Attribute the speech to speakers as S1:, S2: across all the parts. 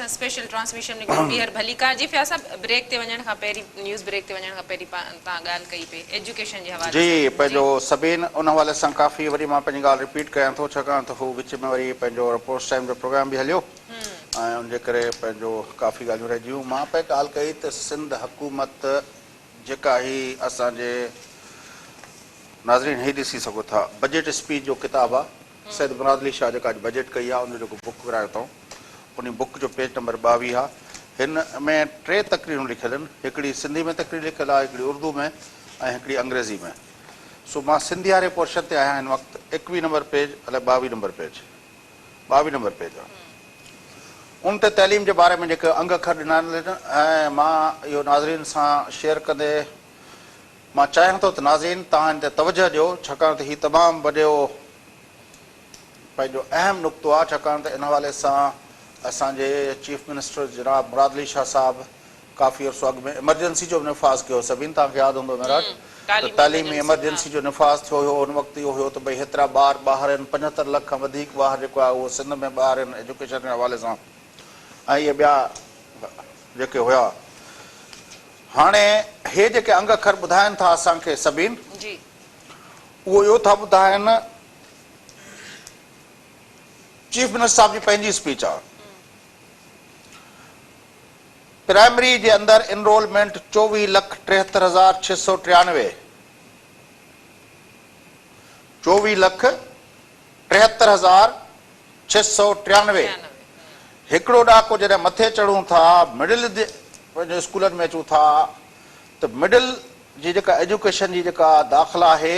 S1: असां special transmission में ॿीहर भलीका जी फिर असां ब्रेक ते वञण खां पहिरीं न्यूज़ ब्रेक ते वञण खां पहिरीं तव्हां ॻाल्हि कई पे एजुकेशन जे हवाले
S2: जी
S1: सां
S2: पंहिंजो सभिनि उन हवाले सां काफ़ी वरी मां पंहिंजी ॻाल्हि रिपीट कयां थो छाकाणि त हू विच में वरी पंहिंजो रिपोर्ट्स टाइम जो प्रोग्राम बि हलियो ऐं उनजे करे पंहिंजो काफ़ी ॻाल्हियूं रहिजियूं मां पे ॻाल्हि कई त सिंध हुकूमत जेका ही असांजे नाज़रीन ही ॾिसी सघो था बजट स्पीच जो किताबु आहे सैयद मुराद अली शाह जेका बजट कई आहे उनजो जेको बुक विरायो अथऊं उन बुक जो पेज नंबर 22 आहे हिन में 3 तकरीरूं लिखियल आहिनि हिकिड़ी सिंधी में तकरीर लिखियल आहे हिकिड़ी उर्दू में ऐं हिकिड़ी अंग्रेज़ी में सो मां सिंधी वारे पोर्शन ते आहियां हिन वक़्तु 21 नंबर पेज अलाए 22 नंबर पेज 22 नंबर पेज आहे उन ते तइलीम जे बारे में जेके अंग अखर ॾिना आहिनि ऐं मां इहो नाज़रीन सां शेयर कंदे मां चाहियां थो त नाज़रीन तव्हां हिन ते तवजह ॾियो छाकाणि त हीउ तमामु वॾो पंहिंजो अहम नुक़्तो आहे छाकाणि त इन हवाले सां असांजे चीफ मिनिस्टर जनाब मुराद अली शाह साहब काफ़ी अर्सो अॻु में इमरजेंसी जो निफ़ाज़ कयो सभिनि तव्हांखे यादि हूंदो मेराज त तालीमी इमरजेंसी जो निफ़ाज़ थियो हुयो उन वक़्तु इहो हुयो त भई हेतिरा ॿार ॿाहिरि आहिनि 75 लख खां वधीक ॿार जेको आहे उहो सिंध में ॿार आहिनि एजुकेशन जे हवाले सां ऐं इहे ॿिया जेके हुया हाणे हे जेके अंग अखर ॿुधाइनि था असांखे सभिनि उहो इहो था ॿुधाइनि चीफ मिनिस्टर साहब जी पंहिंजी स्पीच आहे प्राइमरी जे अंदरि एनरोलमेंट 24,73,693 24,73,693 हिकिड़ो ॾाको जॾहिं मथे चढ़ूं था मिडिल पंहिंजे स्कूलनि में अचूं था त मिडिल जी जेका एजुकेशन जी जेका दाख़िला आहे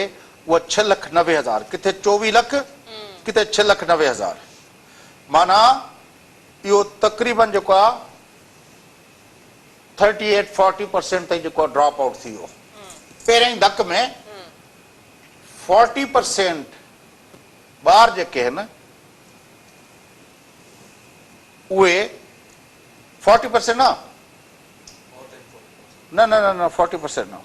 S2: उहा 6,90,000 किथे 24 लख किथे 6,90,000 माना इहो तक़रीबन जेको आहे 38-40% ताईं जेको ड्रॉप आउट थी वियो पहिरें ई धक में 40% ॿार जेके आहिनि उहे 40% न 40% न 40% न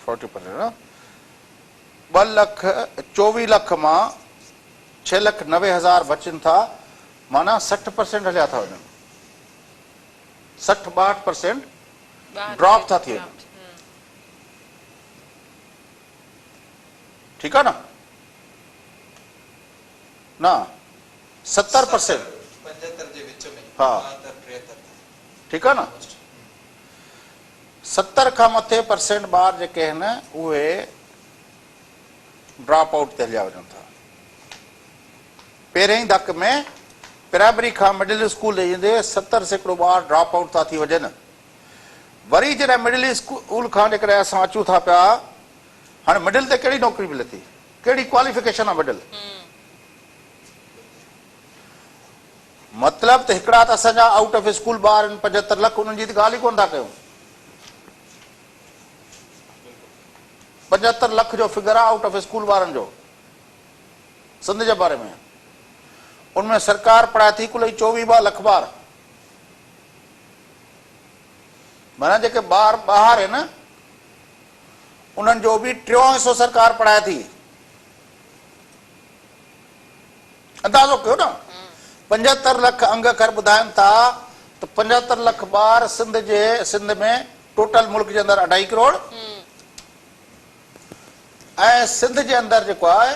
S2: 24 लख मां 6,90,000 बचनि था माना 60% हलिया था वञनि 60-62% ड्रॉप था थियनि ठीकु आहे न 70% हा ठीकु आहे न 70 खां मथे परसेंट ॿार जेके आहिनि उहे ड्रॉप आउट ते हलिया वञनि था पहिरें ई धक में प्राइमरी खां मिडिल स्कूल ईंदे 70% ॿार ड्रॉप आउट था थी वञनि वरी जॾहिं मिडिल स्कूल खां जेकॾहिं असां अचूं था पिया हाणे मिडिल ते कहिड़ी नौकिरी मिले थी कहिड़ी क्वालिफिकेशन आहे मिडिल मतिलबु त हिकिड़ा त असांजा आउट ऑफ स्कूल ॿार आहिनि 75 लख उन्हनि जी त ॻाल्हि ई कोन था कयूं 75 लख जो फिगर आहे आउट ऑफ स्कूल ॿारनि जो सिंध जे बारे में उनमें सरकार पढ़ाए थी कुल 24 लख ॿार माना जेके ॿार ॿाहिरि आहिनि उन्हनि जो बि 3 हिसो सरकार पढ़ाए थी अंदाज़ो कयो न 75 लख अंग अखर ॿुधाइनि था त 75 लख ॿार सिंध में टोटल मुल्क जे अंदरि 2.5 करोड़ ऐं सिंध जे अंदरि जेको आहे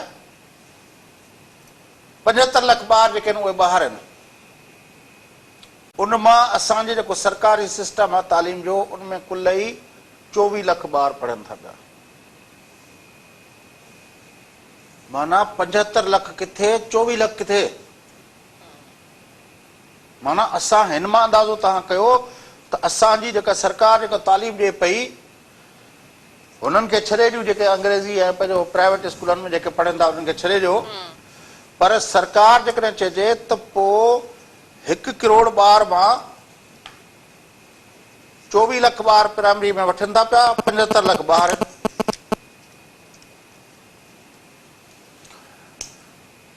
S2: 75 लख ॿार जेके आहिनि उहे ॿाहिरि आहिनि उन मां असांजे जेको सरकारी सिस्टम आहे तालीम जो उनमें कुल ई 24 लख ॿार पढ़नि था पिया माना 75 लख किथे 24 लख किथे माना असां हिन मां अंदाज़ो तव्हां कयो त असांजी जेका सरकार जेका तालीम ॾिए पई उन्हनि खे छॾे ॾियूं जेके अंग्रेज़ी ऐं पंहिंजो प्राइवेट स्कूलनि में जेके पढ़नि था उन्हनि खे छॾे ॾियो पर सरकार जेकॾहिं चइजे त पोइ 1 करोड़ ॿार मां 24 लख ॿार प्राइमरी में वठनि था पिया 75 लख ॿार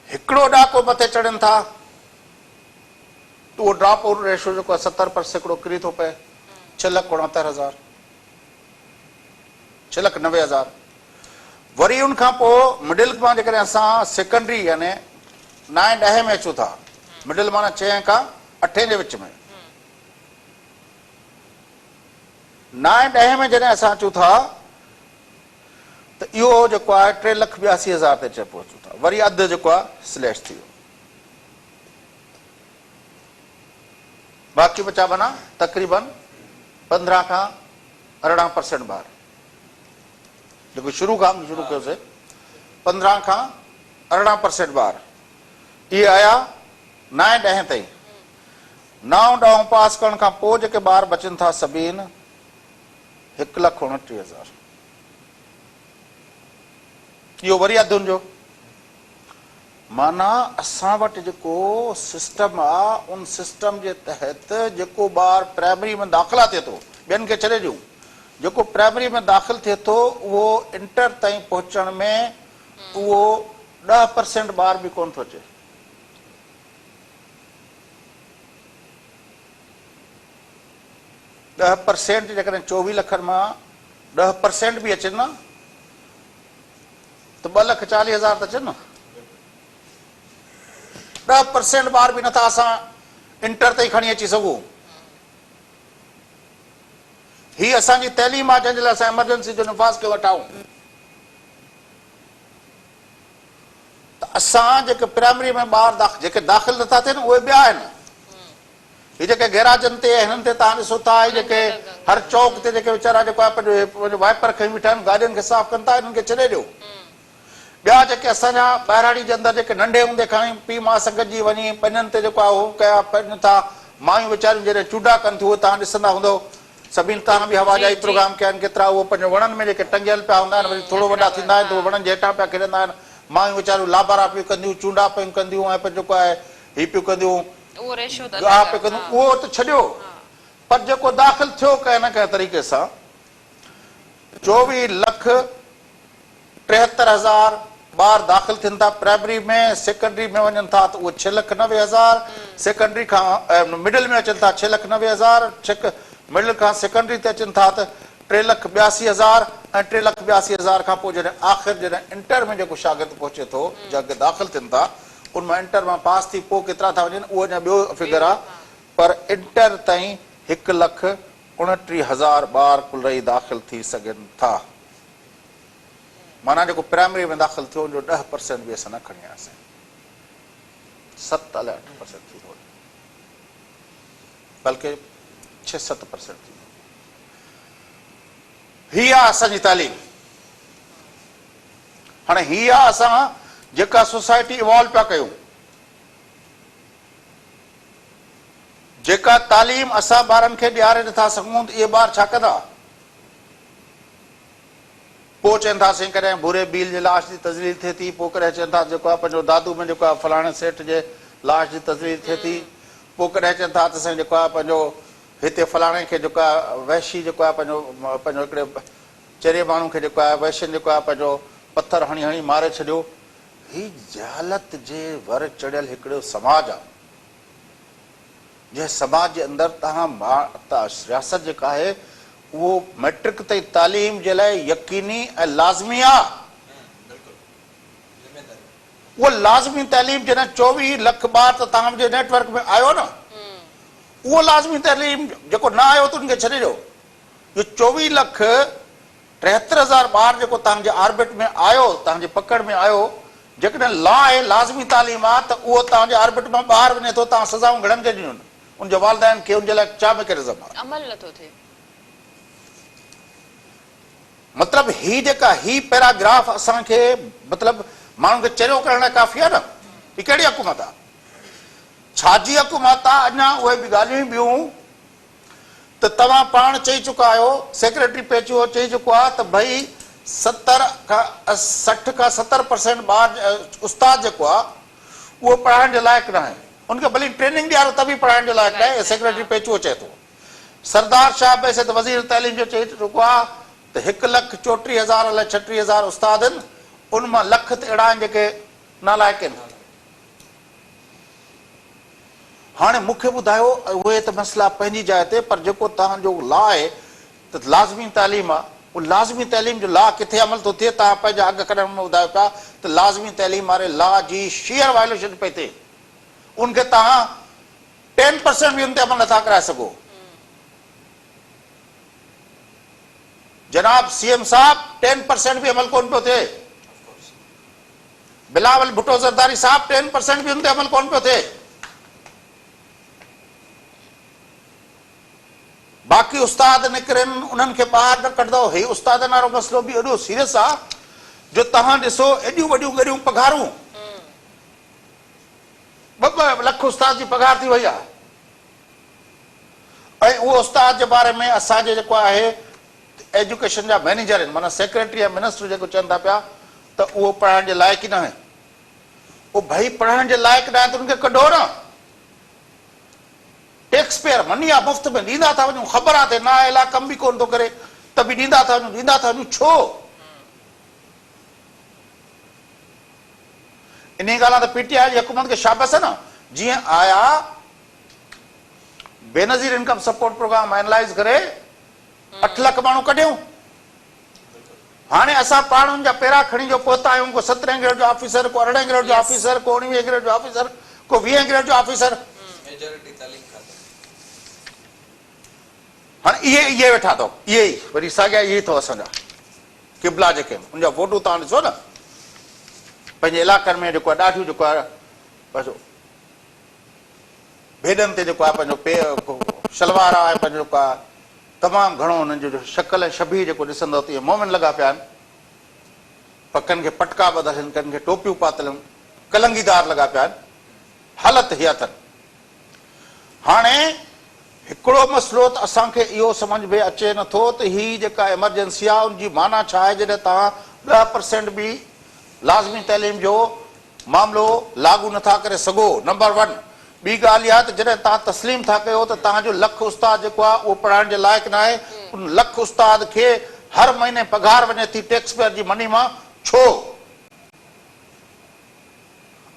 S2: हिकिड़ो ॾाको मथे चढ़नि था तो उहो ड्रॉप आउट रेशो जेको आहे 70% किरी थो पए 6,69,000 6,90,000 वरी उनखां पोइ मिडिल मां जेकॾहिं असां सेकेंडरी यानी 9-10 में अचूं था मिडिल माना 6 खां 8 जे विच में 9 10 में जॾहिं असां अचूं था त इहो जेको आहे 3,82,000 ते अचे पहुचूं था, वरी अधु जेको आहे स्लैश थी वियो, बाक़ी बचा माना तक़रीबन 15 खां 18% ॿार जेको शुरू कयोसीं 15 खां 18% ॿार इहे आया 9 10 ताईं। 9 10 पास करण खां पोइ जेके ॿार बचनि था सभिनि 1,29,000, इहो वरी अधु हुनजो। माना असां वटि जेको सिस्टम आहे उन सिस्टम जे तहत जेको ॿार प्राइमरी में दाख़िला थिए थो, ॿियनि खे छॾे ॾियूं, जेको प्राइमरी में दाख़िल थिए थो उहो इंटर ताईं पहुचण में उहो 10% ॿार बि कोन थो अचे। ॾह परसेंट जेकॾहिं 24 लखनि मां 10% बि अचनि न त 2,40,000 त अचनि न। 10% ॿार बि नथा असां इंटर ताईं खणी अची सघूं। ही असांजी तइलीम आहे जंहिंजे लाइ असां एमरजेंसी जो निफ़ाज़ खे वठाऊं। त असां जेके प्राइमरी में ॿार जेके दाख़िल नथा थियनि उहे ॿिया आहिनि। ही जेके गैराजनि ते हिननि ते तव्हां ॾिसो था, जेके हर चौक ते जेके वीचारा जेको आहे पंहिंजो वाइपर खणी बीठा आहिनि, गाॾियुनि खे साफ़ कनि था, हिननि खे छॾे ॾियो। ॿिया जेके असांजा ॿाहिराड़ी जे अंदरि जेके नंढे हूंदे खणी पीउ माउ संगतजी वञी पंहिंजनि ते जेको आहे उहो कया पढ़नि था, मायूं वीचारियूं जॾहिं चूडा कनि थियूं तव्हां ॾिसंदा हूंदो, सभिनि तव्हां बि हवाजाई प्रोग्राम कया आहिनि, केतिरा उहो पंहिंजो वणनि में जेके टंगियल पिया हूंदा आहिनि, वरी थोरो वॾा थींदा आहिनि त उहे वणनि जे हेठां पिया किरंदा आहिनि, मायूं वीचारियूं लाबारा पियूं कंदियूं, चूंडा पियूं कंदियूं ऐं पंहिंजो जेको आहे ही पियूं कंदियूं, गाह पियूं कंदियूं, उहो त छॾियो। पर जेको दाख़िल थियो कंहिं न कंहिं तरीक़े सां 24,73,000 ॿार दाख़िल थियनि था प्राइमरी में, सेकेंडरी में वञनि था त उहे 6,90,000, सेकेंडरी खां मिडिल में अचनि था 6,90,000, मिडिल खां सेकेंडरी ते अचनि था त 3,82,000 ऐं 3,82,000 खां पोइ जॾहिं आख़िर जॾहिं इंटर में जेको शागिर्द पहुचे थो, जेके दाख़िल थियनि था उन मां इंटर मां पास थी पोइ केतिरा था वञनि उहो अञा ॿियो फिगर आहे, पर इंटर ताईं 1,29,000 ॿार कुल रही दाख़िल थी सघनि था। माना जेको प्राइमरी में दाख़िल थियो उनजो 10% बि असां न खणी आयासीं, 7 अलाए 8% थी वियो, बल्कि 6-7% थी वियो। हीअ आहे असांजी तालीम। हाणे हीअ आहे असां जेका सोसाइटी इवॉल्व पिया कयूं, जेका तालीम असां ॿारनि खे ॾियारे नथा सघूं त इहे ॿार छा कंदा? पोइ चवनि था साईं कॾहिं भूरे बील जे लाश जी तज़लील थिए थी, पोइ कॾहिं चवनि था जेको आहे पंहिंजो दादू में जेको आहे फलाणे सेठ जे लाश जी तज़लील थिए थी, पोइ कॾहिं चवनि था त साईं जेको आहे पंहिंजो हिते फलाणे खे जेको आहे वहशी जेको आहे पंहिंजो हिकिड़े चेरे माण्हू खे जेको आहे वहशियुनि जेको आहे पंहिंजो पथर हणी हणी मारे छॾियो। ही जहालत जे वर चढ़ियल हिकिड़ो समाज आहे, जंहिं समाज जे अंदरि तव्हां सियासत जेका आहे उहो मैट्रिक ताईं तालीम जे लाइ यकीनी ऐं लाज़मी आहे। उहो लाज़मी तालीम जॾहिं 24 लख ॿार त तव्हांजे नेटवर्क में आयो न, उहो लाज़मी तालीम जेको न आयो त उनखे छॾे ॾियो। इहो 24,73,000 ॿार जेको तव्हांजे ऑर्बिट में आयो, तव्हांजे पकड़ में आयो, जेकॾहिं लॉ आहे लाज़मी तालीम आहे त उहो तव्हांजे ऑर्बिट मां ॿाहिरि वञे थो, तव्हां सज़ाऊं घणनि खे ॾियूं, उनजे वालिदैन खे उनजे लाइ छा मैकेनिज़म आहे?
S1: अमल नथो थिए।
S2: मतिलबु ही जेका ही पैराग्राफ असांखे मतिलबु माण्हुनि खे चरियो करण लाइ काफ़ी आहे न। ही कहिड़ी हुकूमत आहे? छाजी हुकूमत आहे? अञा उहे बि ॻाल्हियूं ॿियूं त तव्हां पाण चई चुका आहियो, सेक्रेटरी पेचो चई चुको आहे त भई 60 खां 70% ॿार उस्ताद जेको आहे उहो पढ़ाइण जे लाइक़ु न आहे, उनखे भली ट्रेनिंग ॾियारो त बि पढ़ाइण जे लाइक़ु न आहे। सेक्रेटरी पेचो चए थो। सरदार शाह बैसत वज़ीर तइलीम जो चई चुको आहे त 1,34,000 अलाए 36,000 उस्ताद आहिनि, उन मां लख त अहिड़ा आहिनि जेके नालाइक़ आहिनि। हाणे मूंखे ॿुधायो, उहे त मसइला पंहिंजी जाइ ते, पर जेको तव्हांजो लॉ आहे त लाज़मी तालीम आहे, उहो लाज़मी तालीम जो लॉ किथे अमल थो थिए? तव्हां पंहिंजा अॻु कॾहिं ॿुधायो पिया त लाज़मी तालीम वारे लॉ जी शीयर वायलेशन पई थिए, उनखे तव्हां 10% बि उन ते अमल नथा कराए सघो। जनाब सीएम साहब 10% भी अमल कोन पियो थिए। बिलावल भुट्टो ज़रदारी साहब 10% भी उन ते अमल कोन पियो थिए। बाक़ी उस्ताद निकिरनि उन्हनि खे ॿाहिरि न कढंदो। ही उस्ताद वारो मसइलो बि एॾो सीरियस आहे जो तव्हां ॾिसो एॾियूं वॾियूं वॾियूं पघारूं, ॿ लख उस्ताद जी पघार थी वई आहे। ऐं उहो उस्ताद जे बारे में असांजे जेको आहे एजुकेशन जा मैनेजर आहिनि, माना सेक्रेटरी ऐं मिनिस्टर जेको चवनि था पिया त उहो पढ़ाइण जे लाइक़ु ई न आहे। उहो भाई पढ़ाइण जे लाइक़ु न आहे त उनखे कढो न। टैक्स पेयर मनी आहे, मुफ़्त में ॾींदा था वञूं, ख़बर आहे त नाअहला कम बि कोन थो करे त बि ॾींदा था वञूं। छो? इन ॻाल्हि त पीटीआई जी हुकूमत खे शाबाश आहे न। जीअं आया Benazir income support programme analyse करे 8 लख माण्हू कढियूं। हाणे असां पाण जा पेरा खणी जो पहुता आहियूं। को 17 ग्रेड जो ऑफिसर, को 18 ग्रेड जो ऑफिसर, को 19 ग्रेड जो ऑफिसर, को 20 ग्रेड जो ऑफिसर। हाणे इहे वेठा अथव, इहे ई वरी साॻिया इहे अथव असांजा किबला जेके उनजा फोटू तव्हां ॾिसो न। पंहिंजे इलाइक़नि में जेको आहे ॾाढियूं जेको आहे पंहिंजो भेॾनि ते जेको आहे पंहिंजो शलवार आहे, पंहिंजो जेको आहे तमामु घणो हुननि जो शक्ल ऐं शबीह जेको ॾिसंदव त इहे मोमिन लॻा पिया आहिनि। पकनि खे पटका ॿधल आहिनि, कनि खे टोपियूं पातल आहिनि, कलंगीदार लॻा पिया आहिनि। हालत हीअ अथनि। हाणे हिकिड़ो मसइलो त असांखे इहो सम्झ में अचे नथो त हीअ जेका एमरजेंसी आहे उनजी माना छा आहे। जॾहिं तव्हां 10% बि लाज़मी तइलीम जो मामिलो लागू नथा करे सघो, नंबर 1। ॿी ॻाल्हि इहा त जॾहिं तव्हां तस्लीम था कयो त तव्हांजो लख उस्ताद जेको आहे उहो पढ़ाइण जे लाइक़ु न आहे, उन लख उस्ताद खे हर महीने पघार वञे थी टैक्स पेयर जी मनी मां, छो?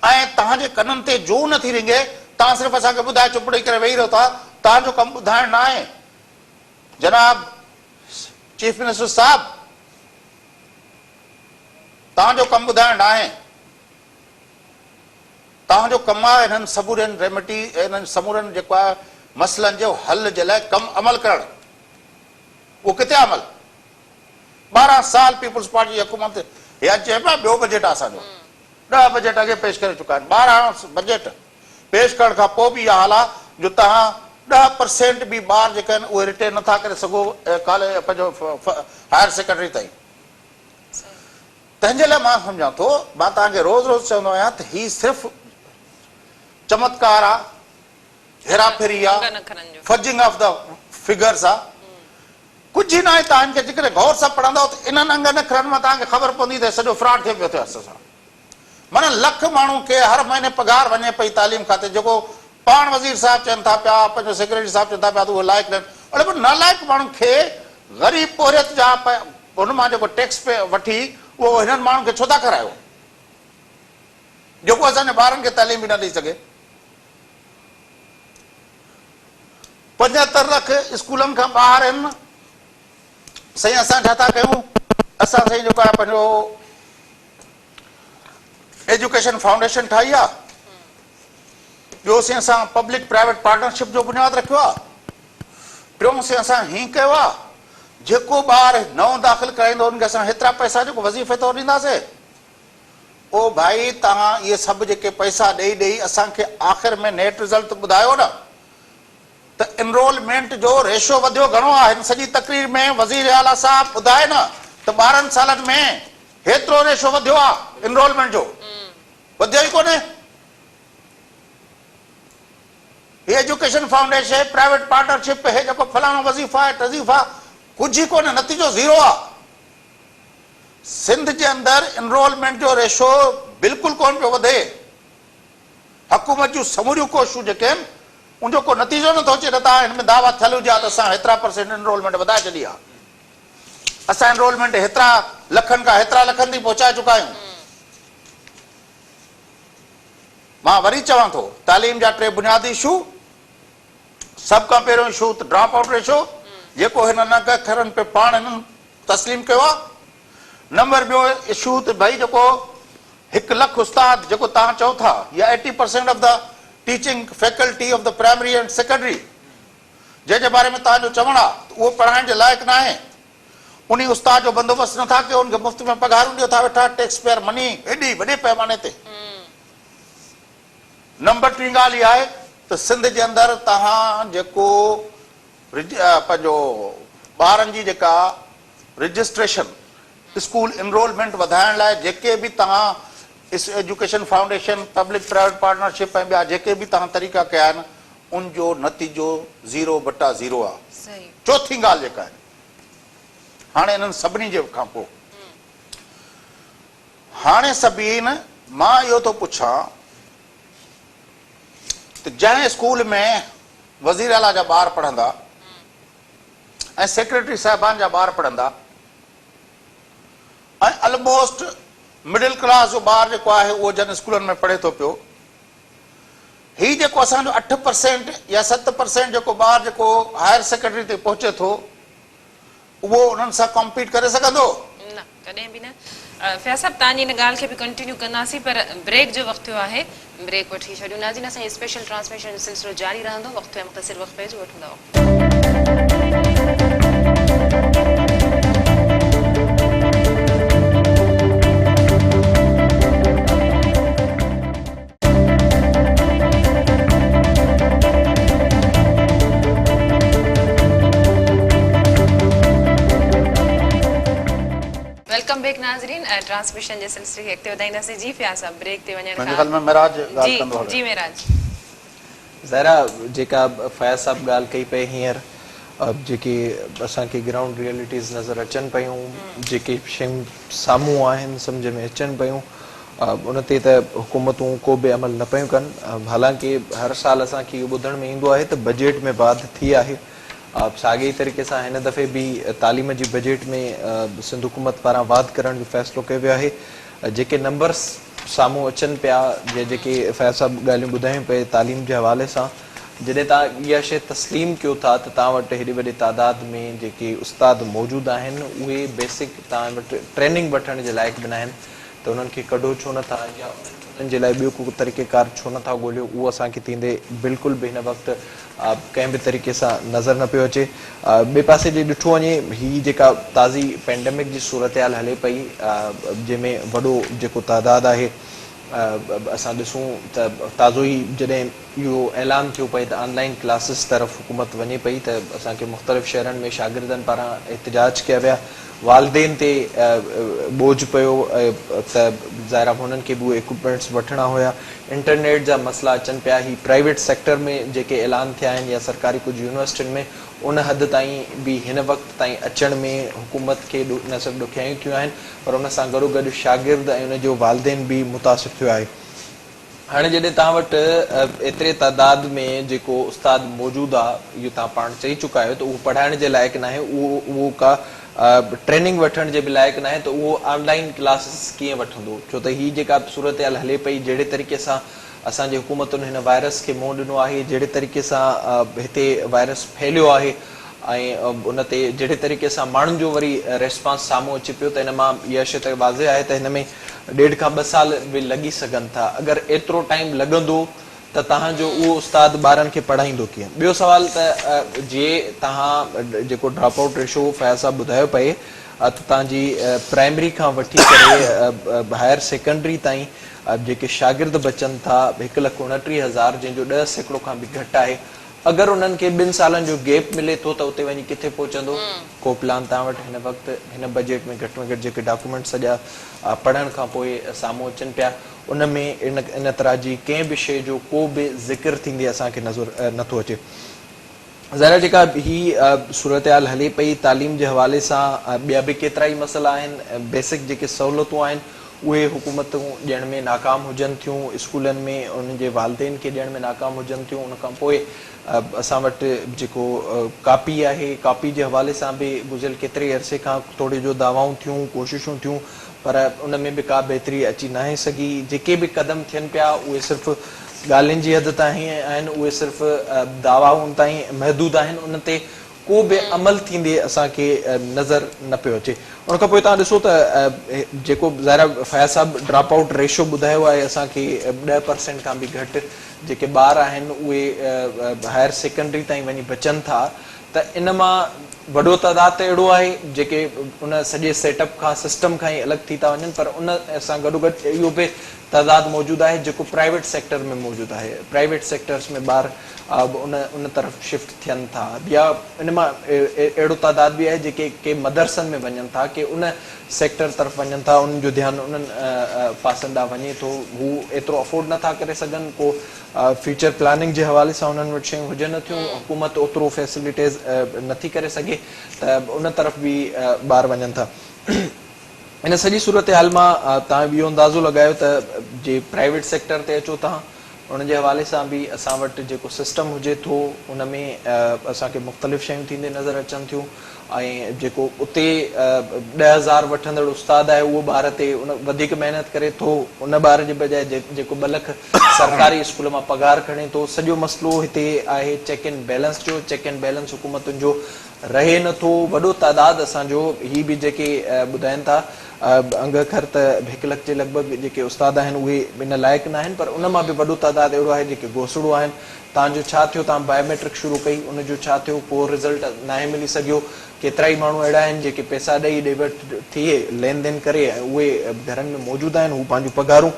S2: ऐं तव्हांजे कननि ते जो नथी रिंगे। तव्हां सिर्फ़ु असांखे ॿुधाए चुप ॾेई करे वेही रहो था। तव्हांजो कमु ॿुधाइण न आहे। जनाब चीफ मिनिस्टर साहब, तव्हांजो कमु ॿुधाइण न आहे। तव्हांजो कमु आहे हिननि समूरनि रेमेडी, हिननि समूरनि जेको आहे मसइलनि जो हल जे लाइ कमु अमल करणु। उहो किथे अमल? 12 साल पीपुल्स पार्टी जी हुकूमत या चइबो आहे ॿियो बजट आहे असांजो। 10 बजट अॻे पेश करे चुका आहिनि। 12 बजट पेश करण खां पोइ बि इहा हाल आहे जो तव्हां 10% बि ॿार जेके आहिनि उहे रिटेन नथा करे सघो कॉलेज पंहिंजो हायर सेकेंडरी ताईं। तंहिंजे लाइ मां सम्झां थो, मां तव्हांखे रोज़ रोज़ चवंदो आहियां त हीउ सिर्फ़ु चमत्कार आहे, हेराफेरी आहे, फजिंग ऑफ द फिगर्स आहे, कुझु ई न आहे। तव्हां इनखे जेकॾहिं गौर सां पढ़ंदव त इन्हनि अंग अखरनि मां तव्हांखे ख़बर पवंदी त सॼो फ्रॉड थिए पियो थिए असां। माना लख माण्हू खे हर महीने पघार वञे पई तालीम खाते, जेको पाण वज़ीर साहिब चवनि था पिया, पंहिंजो सेक्रेटरी साहिब चवनि था पिया त उहे लाइक़ु न आहिनि। अड़े पोइ नालाइक़ माण्हुनि खे ग़रीब पोरियत जा हुन मां जेको टैक्स पे वठी उहो हिननि माण्हुनि खे छो था करायो, जेको असांजे ॿारनि खे तालीम बि न ॾेई सघे। 75 लख स्कूलनि खां ॿाहिरि आहिनि। साईं असां छा था कयूं? असां साईं जेको आहे पंहिंजो एजुकेशन फाउंडेशन ठाही आहे। ॿियो साईं असां पब्लिक प्राइवेट पार्टनरशिप जो बुनियादु रखियो आहे। टियों साईं असां हीअं कयो आहे, जेको ॿार नओं दाख़िल कराईंदो हुनखे असां हेतिरा पैसा जेको वज़ीफ़े तौरु ॾींदासीं। ओ भाई तव्हां इहे सभु जेके पैसा ॾेई ॾेई असांखे आख़िर में नेट रिज़ल्ट ॿुधायो न त एनरोलमेंट जो रेशो वधियो घणो आहे। हिन सॼी तकरीर में वज़ीर आला साहब ॿुधाए न त 12 सालनि में हेतिरो रेशो वधियो आहे एनरोलमेंट जो, वधियो ई कोन्हे। हे एजुकेशन फाउंडेशन, प्राइवेट पार्टनरशिप, हे जेको फलाणो वज़ीफ़ा आहे टज़ीफ़ा, कुझु ई कोन्हे, नतीजो ज़ीरो आहे। सिंध जे अंदरि एनरोलमेंट जो रेशो बिल्कुलु कोन पियो वधे। हुकूमत जूं समूरियूं कोशिशूं जेके आहिनि उनजो को नतीजो नथो अचे। त तव्हां हिन में दावा थियल हुजे त असां हेतिरा % एनरोलमेंट वधाए छॾी आहे, असां एनरोलमेंट हेतिरा लखनि खां हेतिरा लखनि ताईं पहुचाए चुका आहियूं। मां वरी चवां थो, तालीम जा 3 बुनियादी इशू। सभ खां पहिरियों इशू त ड्रॉप आउट रेशो, जेको हिन नग अखरनि पे पाण हिननि तस्लीम कयो आहे। नंबर ॿियो इशू त भई जेको 1 लख उस्ताद जेको तव्हां चओ था, या 80% of the teaching faculty of the primary and secondary, जंहिंजे बारे में तव्हांजो चवणु आहे उहो पढ़ाइण जे लाइक़ु न आहे, उन उस्ताद जो बंदोबस्त नथा कयो, उनखे मुफ़्त में पघारूं ॾियो था वेठा, टैक्स पेयर मनी एॾी वॾे पैमाने ते। नंबर 3 ॻाल्हि इहा आहे त सिंध जे अंदरि तव्हां जेको पंहिंजो ॿारनि जी जेका रजिस्ट्रेशन स्कूल एनरोलमेंट वधाइण लाइ जेके बि तव्हां education foundation public private partnership ऐं ॿिया जेके बि तव्हां तरीक़ा कया आहिनि उनजो नतीजो 0/0 आहे।
S1: सही
S2: चौथी ॻाल्हि जेका आहे हाणे इन्हनि सभिनी जे खां पोइ हाणे सभिनि मां इहो थो पुछां त जंहिं स्कूल में वज़ीर आला जा ॿार पढ़ंदा ऐं सेक्रेटरी साहिबान जा ॿार पढ़ंदा ऐं ऑलमोस्ट मिडिल क्लास जो ॿार जेको आहे उहो जन स्कूलनि में पढ़े थो पियो, ही जेको असांजो 8% या 7% जेको ॿार जेको हायर सेकेंडरी ते पहुचे थो उहो उन्हनि सां कॉम्पीट करे सघंदो?
S1: न, कॾहिं बि न। फैज़ साहब तव्हांजी हिन ॻाल्हि खे बि कंटिन्यू कंदासीं, पर ब्रेक जो वक़्तु थियो आहे, ब्रेक वठी छॾियूं। नाज़रीन, असांजी स्पेशल ट्रांसमिशन जो सिलसिलो जारी रहंदो, वक़्तु आहे मुख़्तसिर वक़्फ़े जो, वठंदा वेलकम बैक नाज़रीन। ट्रांसमिशन जे सिलसिले खे अॻिते वधाईंदासीं। जी फ़ियाज़ साहब, ब्रेक ते वञण
S2: मुंहिंजे ख़्याल में मेराज ॻाल्हि कंदो
S1: जी
S2: हले।
S1: जी मेराज
S3: ज़रा जेका फैज़ साहब ॻाल्हि कई पई हींअर, जेके असांखे ग्राउंड रियलिटीज़ नज़र अचनि पियूं, जेके शयूं साम्हूं आहिनि सम्झ में अचनि पियूं, उन ते त हुकूमतूं को बि अमल न पियूं कनि। हालांकि हर साल असांखे इहो ॿुधण में ईंदो आहे त बजट में वाध थी आहे। साॻे ई तरीक़े सां हिन दफ़े बि तालीम जी बजट में सिंध हुकूमत पारां वाध करण जो फ़ैसिलो कयो वियो आहे। जेके नंबर्स साम्हूं अचनि पिया या जेके फैज़ साहब ॻाल्हियूं ॿुधायूं पिए तालीम जे हवाले सां, जॾहिं तव्हां इहा शइ तस्लीम कयो था त तव्हां वटि हेॾे वॾे तादाद में जेके उस्ताद मौजूदु आहिनि उहे बेसिक तव्हां वटि ट्रेनिंग वठण जे लाइक़ बि न आहिनि, त उन्हनि खे कढो छो नथा या उन्हनि जे लाइ ॿियो को तरीक़ेकार छो नथा ॻोल्हियो, उहो असांखे थींदे बिल्कुलु बि हिन वक़्तु कंहिं बि तरीक़े सां नज़र न पियो अचे। ॿिए पासे जे ॾिठो वञे, हीअ जेका ताज़ी पेंडेमिक जी सूरत हाल हले पई, जंहिंमें वॾो जेको तादाद आहे, असां ॾिसूं त ताज़ो ई जॾहिं इहो ऐलान थियो पए त ऑनलाइन क्लासिस तरफ़ हुकूमत वञे पई, त असांखे मुख़्तलिफ़ शहरनि में शागिर्दनि पारां एहतिजाज कया विया, वालदेन ते बोझ पियो त ज़ाहिर हुननि खे बि उहे इक्विपमेंट्स वठिणा हुया। इंटरनेट जा मसइला अचनि पिया। ही प्राइवेट सेक्टर में जेके ऐलान थिया आहिनि या सरकारी कुझु यूनिवर्सिटियुनि में, उन हद ताईं बि हिन वक़्तु ताईं अचण में हुकूमत खे न सिर्फ़ु ॾुखियायूं थियूं आहिनि, पर उन सां गॾोगॾु शागिर्द ऐं उन जो वालदेन बि मुतासिर थियो आहे। हाणे जॾहिं तव्हां वटि एतिरे तादाद में जेको उस्ताद मौजूदु आहे, इहो तव्हां पाण चई चुका आहियो त उहो पढ़ाइण जे लाइक़ु न आहे, उहो का ट्रेनिंग वठण जे बि लाइक़ु न आहे, त उहो ऑनलाइन क्लासिस कीअं वठंदो? छो त हीअ जेका सूरत हाल हले पई, जहिड़े तरीक़े सां असांजी हुकूमतुनि हिन वायरस खे मुंहुं ॾिनो आहे, जहिड़े तरीक़े सां हिते वायरस फैलियो आहे ऐं उन ते जहिड़े तरीक़े सां माण्हुनि जो वरी रेस्पॉन्स साम्हूं अचे पियो, त हिन मां इहा शइ त वाज़े आहे त हिन में 1.5 खां 2 साल बि लॻी सघनि था। अगरि एतिरो टाइम लॻंदो त तव्हांजो उहो उस्ताद ॿारनि खे पढ़ाईंदो कीअं? ॿियो सवाल त जीअं तव्हां जेको ड्रॉप आउट रेशो फैज़ साहब ॿुधायो पए, त तव्हांजी प्राइमरी खां वठी करे हायर सेकेंडरी ताईं जेके शागिर्द बचनि था 1,29,000, जंहिंजो 10% खां बि घटि आहे। अगरि उन्हनि खे 2 सालनि जो गैप मिले थो त उते वञी किथे पहुचंदो? को प्लान तव्हां वटि हिन वक़्तु हिन बजट में घटि जेके डॉक्यूमेंट सॼा पढ़ण खां पोइ साम्हूं अचनि पिया, उन में इन तरह जी कंहिं बि शइ जो को बि ज़िक्र थींदी असांखे नज़र नथो अचे। ज़ाहिर जेका ही सूरत हाल हले पई तालीम जे हवाले सां, ॿिया बि केतिरा ई मसइला आहिनि। बेसिक जेके सहूलियतूं आहिनि उहे हुकूमतूं ॾियण में नाकाम हुजनि थियूं, स्कूलनि में उन्हनि जे वालदेन खे ॾियण में नाकाम हुजनि थियूं। उन खां पोइ असां वटि जेको कापी आहे, कापी जे हवाले सां बि गुज़िरियल केतिरे अरसे खां थोरे जो दावाऊं थियूं, कोशिशूं थियूं, पर उन में बि का बहितरी अची न आहे सघी। जेके बि क़दम थियनि पिया उहे सिर्फ़ु ॻाल्हियुनि जी हद ताईं आहिनि, उहे सिर्फ़ु दावाउनि ताईं महदूद आहिनि, उन ते को बि अमल थींदे असांखे नज़र न पियो अचे। उन खां पोइ तव्हां ॾिसो त जेको ज़ाहिर फैज़ साहब ड्रॉप आउट रेशो ॿुधायो आहे, असांखे 10% खां बि घटि जेके ॿार आहिनि उहे हायर सेकेंडरी ताईं वञी बचनि था, त त इन मां वॾो तइदाद त अहिड़ो आहे जेके उन सॼे सेटअप खां सिस्टम खां ई अलॻि थी था वञनि, पर उन सां गॾोगॾु इहो बि तइदाद मौजूदु आहे जेको प्राइवेट सेक्टर में मौजूदु आहे। प्राइवेट सेक्टर्स में ॿार उन तरफ़ शिफ्ट थियनि था, या इन मां अहिड़ो तइदाद बि आहे जेके के मदरसनि में वञनि था, के उन सेक्टर तरफ़ वञनि था, उन्हनि जो ध्यानु उन्हनि पासनि ॾांहुं वञे थो। हू एतिरो अफोर्ड नथा करे सघनि, को फ्यूचर प्लानिंग जे हवाले सां उन्हनि वटि शयूं हुजनि नथियूं, हुकूमत ओतिरो फैसिलिटीज़ नथी करे सघे, त उन तरफ़ बि ॿार वञनि था। इन सॼी सूरत हाल मां तव्हां इहो अंदाज़ो लॻायो त जे प्राइवेट सेक्टर ते अचो तव्हां, उन जे हवाले सां बि असां वटि जेको सिस्टम हुजे थो उन में असांखे मुख़्तलिफ़ शयूं थींदे नज़र अचनि थियूं। ऐं जेको उते 10,000 वठंदड़ उस्ताद आहे उहो ॿार ते उन वधीक महिनत करे थो, उन ॿार जे बजाए जेको 2 लख सरकारी स्कूल मां पघार खणे थो। सॼो मसइलो हिते आहे चेक एंड बैलेंस जो। चेक एंड बैलेंस हुकूमतुनि जो रहे नथो। वॾो तइदाद असांजो ही बि जेके ॿुधाइनि था अंग अखर त 1 लख जे लॻभॻि जेके उस्ताद आहिनि उहे इन लाइक़ु न आहिनि, पर उन मां बि वॾो तइदाद अहिड़ो आहे जेके घोसड़ो आहिनि। तव्हांजो छा थियो, तव्हां बायोमेट्रिक शुरू कई, उनजो छा थियो, को रिज़ल्ट नाहे मिली सघियो। केतिरा ई माण्हू अहिड़ा आहिनि जेके पैसा ॾेई ॾे वठि थिए लेन देन करे उहे घरनि में मौजूदु आहिनि, हू पंहिंजूं पघारूं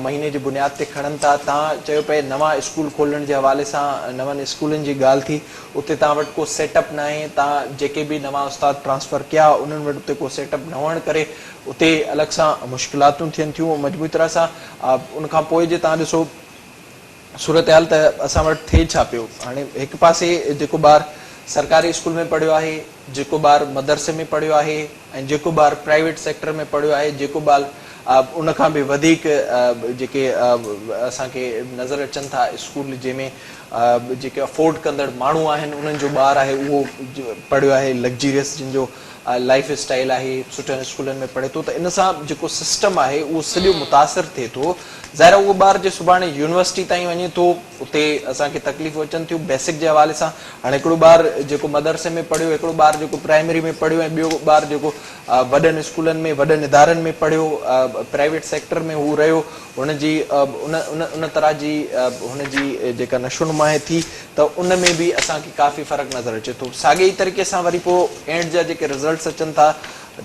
S3: महीने जी बुनियाद ते खणनि था। तव्हां चयो पिए नवां स्कूल खोलण जे हवाले सां नवनि स्कूलनि जी ॻाल्हि थी, उते तव्हां वटि को सेटअप न आहे। तव्हां जेके बि नवां उस्ताद ट्रांसफ़र कया उन्हनि वटि उते को सेटअप न हुअण करे उते अलॻि सां मुश्किलातूं थियनि थियूं मजबूरी तरह सां। उनखां पोइ जे तव्हां ॾिसो सूरत हाल त असां वटि थिए छा पियो। हाणे हिकु पासे जेको ॿारु सरकारी स्कूल में पढ़ियो आहे, जेको ॿारु मदरसे में पढ़ियो आहे, ऐं जेको ॿारु प्राइवेट सेक्टर में पढ़ियो आहे, जेको ॿारु उनखां बि वधीक जेके असांखे नज़र अचनि था स्कूल जंहिंमें जेके अफोर्ड कंदड़ माण्हू आहिनि उन्हनि जो ॿारु आहे उहो पढ़ियो आहे लग्जीरियस, जिन जो लाइफ स्टाइल आहे, सुठनि स्कूलनि में पढ़े थो, त इन सां जेको सिस्टम आहे उहो सॼो मुतासिर थिए थो। ज़ाहिर उहो ॿारु जे सुभाणे यूनिवर्सिटी ताईं वञे थो, उते असांखे तकलीफ़ूं अचनि थियूं बेसिक जे हवाले सां। हाणे हिकिड़ो ॿारु जेको मदरसे में पढ़ियो, हिकिड़ो ॿारु जेको प्राइमरी में पढ़ियो, ऐं ॿियो ॿारु जेको वॾनि स्कूलनि में वॾनि इदारनि में पढ़ियो, प्राइवेट सेक्टर में हू रहियो, हुनजी उन तरह जी हुनजी जेका नशोनुमा थी, त उन में बि असांखे काफ़ी फ़र्क़ु नज़र अचे थो। साॻे ई तरीक़े सां वरी पोइ एंड जा जेके रिज़ल्ट्स अचनि था,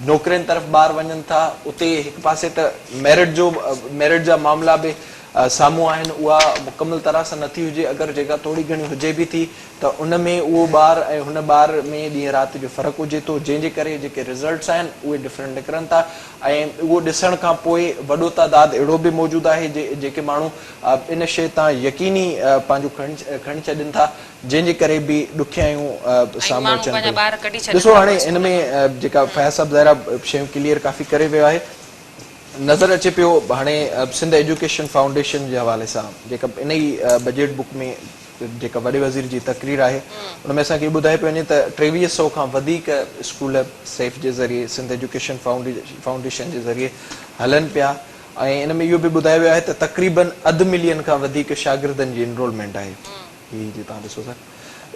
S3: नौकरियुनि तरफ़ ॿार वञनि था, उते हिकु पासे त मेरिट जा मामला बि साम्हूं आहिनि, उहा मुकमल तरह सां नथी हुजे। अगरि जेका थोरी घणी हुजे बि थी त उन में उहो ॿारु ऐं हुन ॿार में ॾींहं राति जो फ़र्क़ु हुजे थो, जंहिंजे करे जेके रिज़ल्ट्स आहिनि उहे डिफरेंट निकिरनि था। ऐं उहो ॾिसण खां पोइ वॾो तइदाद अहिड़ो बि मौजूदु आहे जेके माण्हू इन शइ तां यकीनी पंहिंजो खणी छॾनि था, जंहिंजे करे बि ॾुखियायूं साम्हूं अचनि थियूं। ॾिसो हाणे हिन में जेका फैज़ साहब ज़ाहिरा शयूं क्लियर काफ़ी करे वियो आहे, नज़र अचे पियो हाणे सिंध एजुकेशन फाउंडेशन जे हवाले सां जेका इन ई बजट बुक में जेका वॾे वज़ीर जी तक़रीर आहे उन में असांखे ॿुधाए पियो वञे त 2300 खां वधीक स्कूल सेफ जे ज़रिए सिंध एजुकेशन फाउंडेशन जे ज़रिए हलनि पिया। ऐं इन में इहो बि ॿुधायो वियो आहे त तक़रीबन 2 खां वधीक शागिर्दनि जी इनरोलमेंट आहे। हीअ जे तव्हां ॾिसो था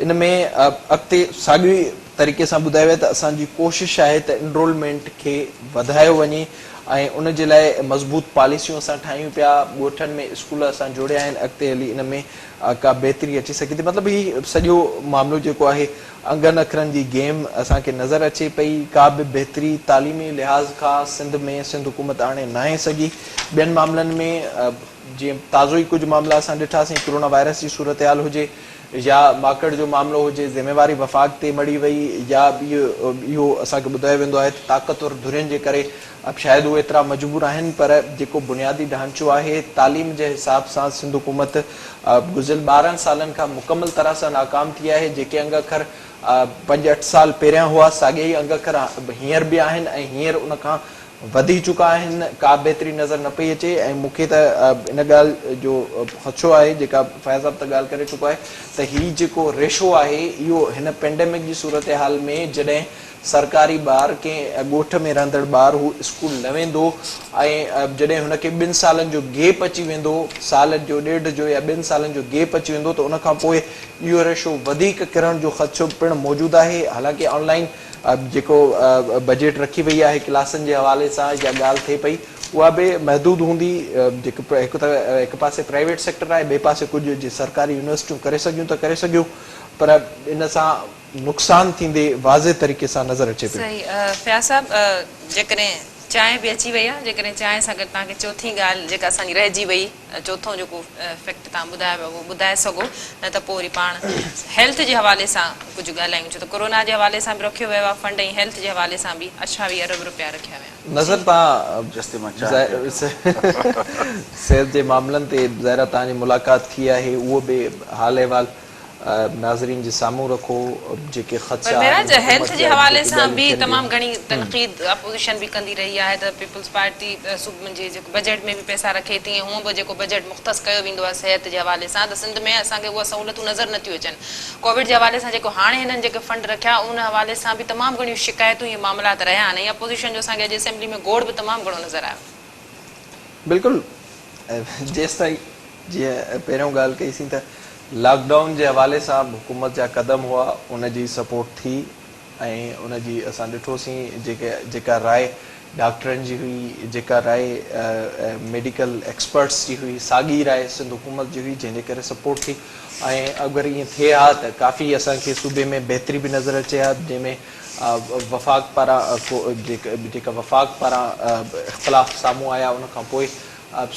S3: इन में अॻिते साॻी तरीक़े सां ॿुधायो वियो आहे त असांजी कोशिशि आहे त इनरोलमेंट खे वधायो वञे ऐं उन जे लाइ मज़बूत पॉलिसियूं असां ठाहियूं पिया। ॻोठनि में स्कूल असां जोड़िया आहिनि, अॻिते हली इन में का बहितरी अची सघे थी। मतिलबु हीउ सॼो मामिलो जेको आहे अंगनि अखरनि जी गेम असांखे नज़र अचे पई। का बि बहितरी तालीमी लिहाज़ खां सिंध हुकूमत हाणे न आहे सघी। ॿियनि मामलनि में जीअं ताज़ो ई कुझु मामला असां ॾिठासीं, कोरोना वायरस जी सूरत हाल हुजे या माकड़ जो मामिलो हुजे, ज़िम्मेवारी वफ़ाक़ ते मड़ी वई, या इहो असांखे ॿुधायो वेंदो आहे त ताक़तवर धुरियुनि जे करे अब शायदि उहे एतिरा मजबूर आहिनि, पर जेको बुनियादी ढांचो आहे तालीम जे हिसाब सां सिंध हुकूमत गुज़िरियल 12 सालनि खां मुकमल तरह सां नाकाम थी आहे। जेके अंग अखर 5-8 साल पहिरियां हुआ, साॻे ई अंग अखर हींअर बि आहिनि ऐं हींअर उन खां वधी चुका आहिनि। का बहितरी नज़र न पई अचे। ऐं मूंखे त इन ॻाल्हि जो ख़दशो आहे, जेका फैज़ साहब त ॻाल्हि करे चुको आहे, त हीउ जेको रेशो आहे इहो हिन पेंडेमिक जी सूरत हाल में जॾहिं सरकारी ॿारु कंहिं ॻोठ में रहंदड़ ॿारु हू स्कूल न वेंदो ऐं जॾहिं हुनखे 2 सालनि जो गैप अची वेंदो, साल जो 1.5 जो या 2 सालनि जो गैप अची वेंदो, त उनखां पोइ इहो रेशो वधीक किरण जो ख़दशो पिणु मौजूदु आहे। हालांकि ऑनलाइन जेको बजट रखी वई आहे क्लासनि जे हवाले सां या ॻाल्हि थिए पई, उहा बि महदूद हूंदी। हिकु पासे प्राइवेट सेक्टर आहे, ॿिए पासे कुझु जे सरकारी यूनिवर्सिटियूं करे सघियूं त करे सघियूं। पर इन सां नुक़सान थींदे वाज़े तरीक़े सां नज़र अचे पियो।
S1: सही फयाज़ साहब जेकॾहिं चांहि बि अची वई आहे, जेकॾहिं चांहि सां गॾु तव्हांखे चौथी ॻाल्हि जेका असांजी रहिजी वई, चौथों जेको फैक्ट तव्हां ॿुधायो पिया उहो ॿुधाए सघो, न त पोइ वरी पाण हेल्थ जे हवाले सां कुझु ॻाल्हायूं, छो त कोरोना जे हवाले सां बि रखियो वियो आहे फंड, ऐं हेल्थ जे हवाले सां बि 28 अरब रुपया रखिया विया।
S3: नज़र तव्हां
S2: जस्ती मां चाहियां
S3: सिहत जे मामलनि ते ज़ाहिरा तव्हांजी मुलाक़ात थी आहे, उहो बि हाल अहिवाल नाज़रीन जे साम्हूं रखो, जेके
S1: पर मेरा हेल्थ जे हवाले सां बि
S3: ख़दशा
S1: तमामु घणी तनक़ीद अपोजिशन बि कंदी रही आहे त पीपल्स पार्टी जे जेको बजट में बि पैसा रखे थी, ऐं हूअं बि जेको बजट मुख़्तस कयो वेंदो आहे सिहत जे हवाले सां, त सिंध में असांखे उहा सहूलियतूं नज़र नथियूं अचनि। कोविड जे हवाले सां जेको हाणे हिननि जेके फंड रखिया उन हवाले सां बि तमामु घणियूं शिकायतूं इहे मामलात रहिया आहिनि, ऐं अपोजिशन जो असांखे अॼु असेंबली में गोड़ बि तमामु घणो नज़र आयो।
S3: बिल्कुलु जेसि ताईं जीअं पहिरियों ॻाल्हि कईसीं त लॉकडाउन जे हवाले सां हुकूमत जा क़दम हुआ, उनजी सपोर्ट थी, ऐं उनजी असां ॾिठोसीं जेका राय डॉक्टरनि जी हुई, जेका राय मेडिकल एक्सपर्ट्स जी हुई, साॻी राय सिंध हुकूमत जी हुई, जंहिंजे करे सपोर्ट थी। ऐं अगरि ईअं थिए हा त काफ़ी असांखे सूबे में बहितरी बि नज़र अचे हा, जंहिंमें वफ़ाक़ पारां जेका वफ़ाक़ पारां इख़्तिलाफ़ साम्हूं आया, उन खां पोइ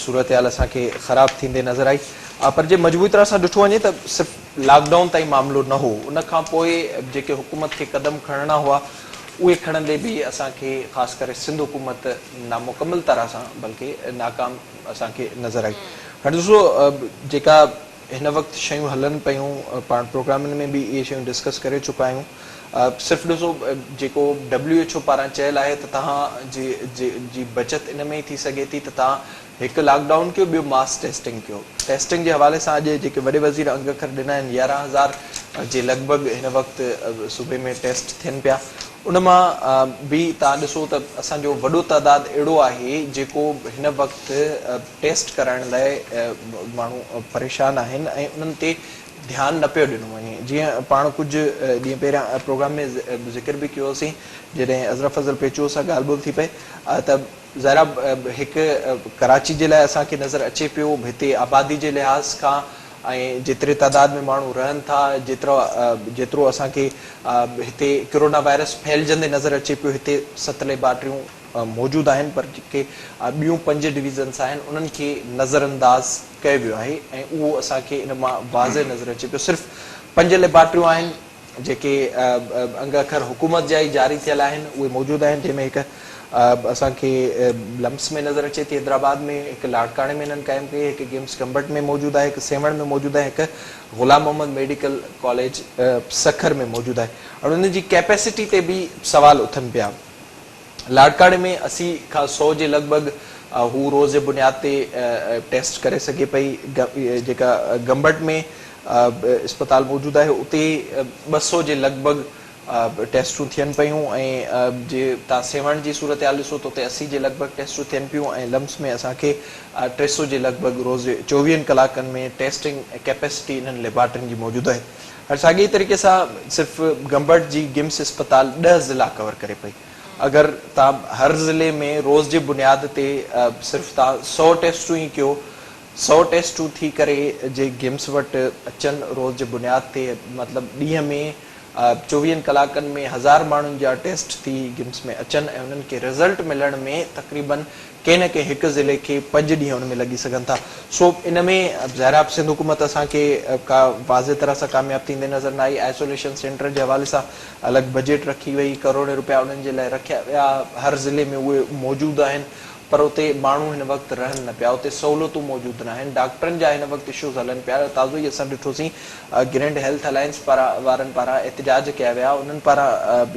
S3: सूरत हाल असांखे ख़राब थींदे नज़र आई। पर जे मजबूरी तरह सां ॾिठो वञे त सिर्फ़ु लॉकडाउन ताईं मामिलो न हो, उन खां पोइ जेके हुकूमत खे क़दम खणणा हुआ उहे खणंदे बि असांखे ख़ासि करे सिंध हुकूमत नामुकमिल तरह सां बल्कि नाकाम असांखे नज़र आई। हाणे ॾिसो जेका हिन वक़्तु शयूं हलनि पियूं, पाण प्रोग्रामनि में बि इहे शयूं डिस्कस करे चुका आहियूं। सिर्फ़ु ॾिसो जेको WHO पारां चयल आहे त तव्हां जी बचत इन में ई थी सघे थी त तव्हां हिकु लॉकडाउन कयो, ॿियो मास टेस्टिंग कयो। टेस्टिंग जे हवाले सां अॼु जेके वॾे वज़ीर अंग अखर ॾिना आहिनि, 11,000 जे लॻभॻि हिन वक़्तु सूबे में टेस्ट थियनि पिया। उन मां बि तव्हां ॾिसो त असांजो वॾो तइदादु अहिड़ो आहे जेको हिन वक़्तु टेस्ट कराइण लाइ माण्हू परेशान आहिनि, ऐं उन्हनि ते ध्यानु न पियो ॾिनो वञे। जीअं पाण कुझु ॾींहं पहिरियां प्रोग्राम में ज़िक्र बि कयोसीं, जॾहिं अज़रफ फज़ल पेचो सां ॻाल्हि ॿोल थी पए, त ज़रा हिकु कराची जे लाइ असांखे नज़र अचे पियो, हिते आबादी जे लिहाज़ खां ऐं जेतिरे तइदाद में माण्हू रहनि था, जेतिरो असांखे हिते कोरोना वायरस फैलिजंदे नज़र अचे पियो, हिते 7 लेबॉर्ट्रियूं मौजूदु आहिनि, पर जेके ॿियूं 5 डिवीज़न्स आहिनि उन्हनि खे नज़रअंदाज़ कयो वियो आहे, ऐं उहो असांखे इन मां वाज़े नज़र अचे पियो। सिर्फ़ु 5 लेबॉर्ट्रियूं आहिनि जेके अंग अखर हुकूमत जा ई जारी थियल आहिनि, उहे मौजूदु आहिनि, जंहिंमें हिकु असांखे लम्स में नज़र अचे थी हैदराबाद में, हिकु लाड़काणे में हिननि क़ाइमु कई, हिकु गेम्स गंबट में मौजूदु आहे, हिकु सेवण में मौजूदु आहे, हिकु ग़ुलाम मोहम्मद मेडिकल कॉलेज सखर में मौजूदु आहे। और उन जी कैपेसिटी ते बि सवाल उथनि पिया। लाड़काणे में 80 खां 100 जे लॻभॻि हू रोज़ जे बुनियाद ते टेस्ट करे सघे पई। जेका गंबट में अस्पताल मौजूदु आहे उते 200 जे लॻभॻि टेस्टूं थियनि पियूं, ऐं जे तव्हां सेवण जी सूरत हाल ॾिसो त उते 80 जे लॻभॻि टेस्टूं थियनि पियूं, ऐं लम्स में असांखे 300 जे लॻभॻि रोज़ 24 कलाकनि में टेस्टिंग कैपेसिटी इन्हनि लेबॉर्ट्रियुनि जी मौजूदु आहे। हर साॻी तरीक़े सां सिर्फ़ु गंबट जी गिम्स अस्पताल 10 ज़िला कवर करे पई। अगरि तव्हां हर ज़िले में रोज़ जे बुनियाद ते सिर्फ़ु तव्हां 100 टेस्टूं ई कयो, 100 टेस्टूं थी करे जे गिम्स वटि अचनि रोज़ जे बुनियाद ते, मतिलबु ॾींहं में 24 कलाकनि में 1000 माण्हुनि जा टेस्ट थी गिम्स में अचनि, ऐं उन्हनि खे रिज़ल्ट मिलण में तक़रीबन कंहिं न कंहिं हिकु ज़िले खे 5 ॾींहं उन में लॻी सघनि था। सो इन में ज़ाहिर सिंध हुकूमत असांखे का वाज़े तरह सां कामयाबु थींदे नज़र न आई। आइसोलेशन सेंटर जे हवाले सां अलॻि बजट रखी वई, करोड़ रुपया उन्हनि जे लाइ रखिया विया, हर ज़िले में उहे मौजूदु आहिनि, पर उते माण्हू हिन वक़्तु रहनि न पिया, उते सहूलियतूं मौजूदु न आहिनि। डॉक्टरनि जा हिन वक़्तु इशूज़ हलनि पिया। ताज़ो ई असां ॾिठोसीं ग्रैंड हेल्थ अलायंस वारनि पारां एहतिजाज कया विया, उन्हनि पारां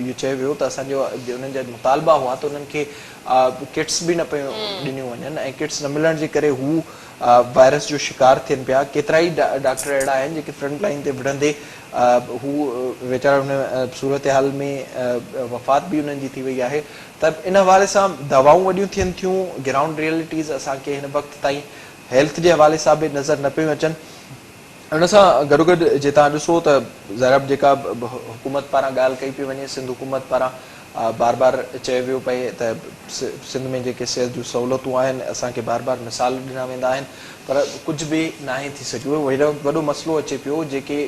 S3: इहो चयो वियो त असांजो उन्हनि जा मुतालबा हुआ त उन्हनि खे किट्स बि न पियूं ॾिनियूं वञनि, ऐं किट्स न मिलण जे करे हू वायरस जो शिकार थियनि पिया। केतिरा ई डॉक्टर अहिड़ा आहिनि जेके फ्रंट लाइन ते विढ़ंदे हू वीचारा हुन सूरत हाल में वफ़ात बि उन्हनि जी थी वई आहे। त इन हवाले सां दवाऊं वॾियूं थियनि थियूं, ग्राउंड रियलिटीज़ असांखे हिन वक़्तु ताईं हेल्थ जे हवाले सां बि नज़र न पियूं अचनि। उन सां गॾोगॾु जे तव्हां ॾिसो त ज़रा जेका हुकूमत पारां ॻाल्हि कई पई वञे, सिंध हुकूमत पारां बार बार चयो वियो पए त सिंध में जेके सिहत जूं सहूलियतूं आहिनि असांखे बार बार मिसाल ॾिना वेंदा आहिनि पर कुझु बि नाहे थी सघियो। वॾो वॾो मसइलो अचे पियो जेके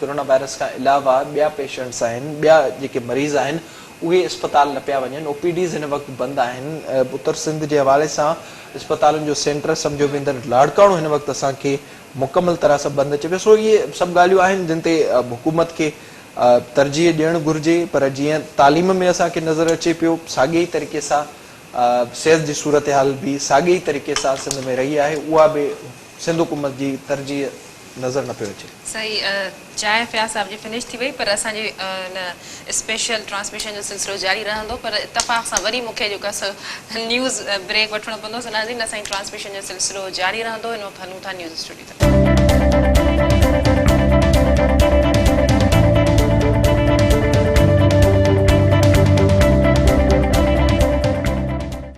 S3: कोरोना वायरस खां अलावा ॿिया पेशेंट्स आहिनि ॿिया जेके मरीज़ आहिनि उहे अस्पताल न पिया वञनि। OPDs हिन वक़्तु बंदि आहिनि। उत्तर सिंध जे हवाले सां अस्पतालुनि जो सेंटर सम्झो वेंदड़ लाड़काणो हिन वक़्तु असांखे मुकमल तरह सां बंदि अचे पियो। सो इहे सभु ॻाल्हियूं आहिनि जिन ते हुकूमत खे तरजीह ॾियणु घुरिजे। पर जीअं तालीम में असांखे नज़र अचे पियो साॻिए ई तरीक़े सां सिहत जी सूरत हाल बि साॻिए ई तरीक़े सां सिंध में रही आहे, उहा बि सिंध हुकूमत जी तरजीह नज़र न पियो अचे।
S1: सही चाय फयाज़ साहब जी फिनिश थी वई पर असांजे स्पेशल ट्रांसमिशन जो सिलसिलो जारी रहंदो पर इतफ़ाक़ सां वरी मूंखे जेको आहे न्यूज़ ब्रेक वठिणो पवंदो। नाज़रीन असांजी ट्रांसमिशन जो सिलसिलो जारी रहंदो। हिन वक़्तु हलूं था न्यूज़ स्टूडियो।